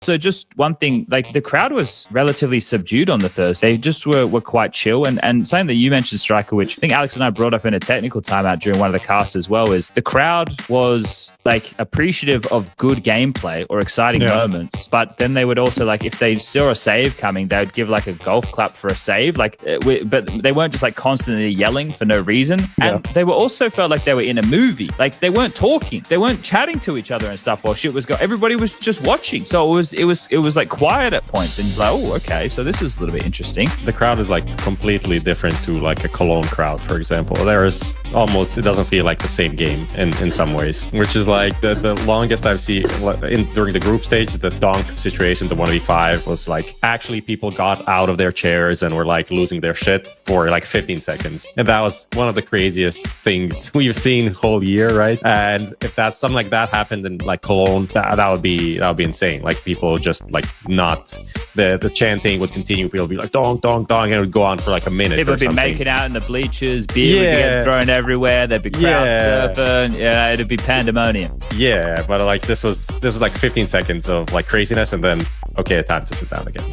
So just one thing, like the crowd was relatively subdued on the Thursday, just were quite chill. And something that you mentioned, Striker, which I think Alex and I brought up in a technical timeout during one of the casts as well, is the crowd was like appreciative of good gameplay or exciting moments. But then they would also, like, if they saw a save coming, they would give like a golf clap for a save. Like, but they weren't just like constantly yelling for no reason. And they were also felt like they were in a movie. Like they weren't talking, they weren't chatting to each other and stuff while shit was going. Everybody was just watching. So it was like quiet at points, and like, oh, okay, so this is a little bit interesting. The crowd is like completely different to like a Cologne crowd, for example. There is almost, it doesn't feel like the same game in some ways, which is like the longest I've seen during the group stage. The donk situation, the 1v5 was like actually people got out of their chairs and were like losing their shit for like 15 seconds. And that was one of the craziest things we've seen whole year, right? And if that's something like that happened in like Cologne, that would be insane. Like people just like not, the chanting would continue. People would be like donk, donk, donk, and it would go on for like a minute. People would be making out in the bleachers, beer would be getting thrown everywhere, there'd be crowd surfing, it'd be pandemonium. Yeah, but like this was like 15 seconds of like craziness, and then okay, time to sit down again.